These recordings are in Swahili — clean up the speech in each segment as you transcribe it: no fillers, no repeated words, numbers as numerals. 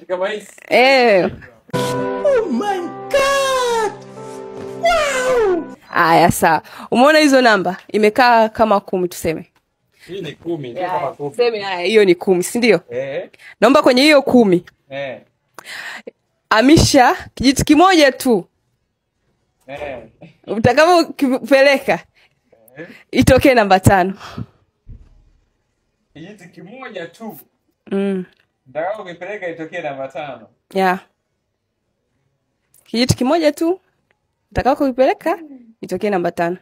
Kama hizi. Oh my god. Wow. Aya sawa. Umeona hizo namba? Imekaa kama 10 tuseme. Hii ni 10, ndio kama 10. Tuseme haya hiyo ni 10, si ndio? Eh. Naomba kwenye hiyo 10. Amisha kijiti kimoja tu. Utakapopeleka itokee namba 5. Kijiti kimoja tu. Utakapopeleka itokee namba 5. Yeah. Kijiti kimoja tu. Utakapopeleka itokee namba 5.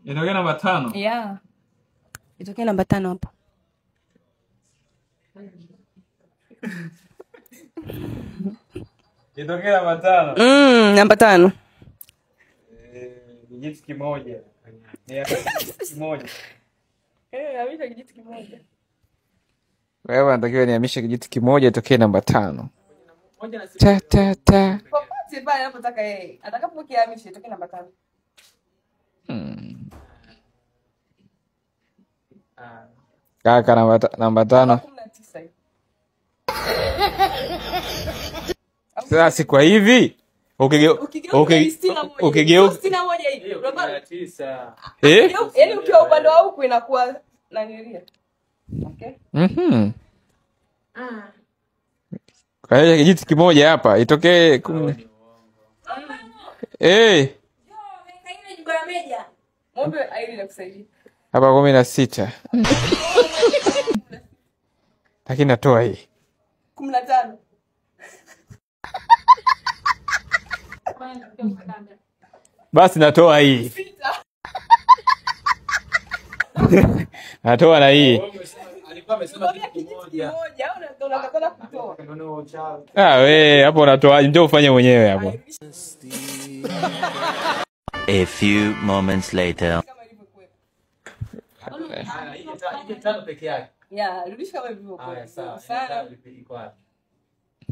Itokee namba 5. Yeah. Itokee namba 5 hapo. Itokee namba 5. Namba 5. Kijiti kimoja. Ni kimoja. Amisha kijiti kimoja. Wewe unatakiwa niamishe kijiti kimoja itokee namba 5. Ta. Popote pale anapotaka yeye. Atakapokiamisha itokee namba 5. Kaka namba 5. 19. Sasa si kwa hivi. Ukigeuka 61 hivi. 9. Yaani ukiwa upande wa huku inakuwa nanilia. Okay? Kwa hiyo kijiti kimoja hapa itokee 10. Mwombe Irene akusaidie. Hapa 16. Lakini natoa hii. 15. Basi natoa hii. Natoa na hii. Alikuwa amesema kitu kimoja. Unataka kutoa. Wewe hapo unatoa, ndio ufanye mwenyewe hapo. A few moments later.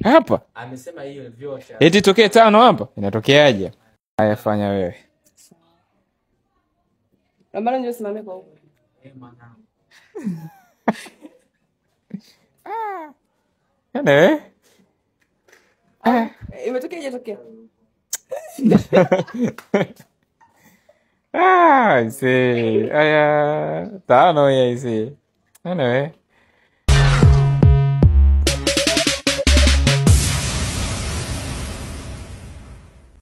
Hapa amesema hiyo vyote. Eti itokee 5 hapa? Inatokeaje? Haya fanya wewe. Namba ndio simame kwa huko. Mwanangu. Nene? Imetokea hajatokea. Isi. Aya, 5 ya isi. Anyway.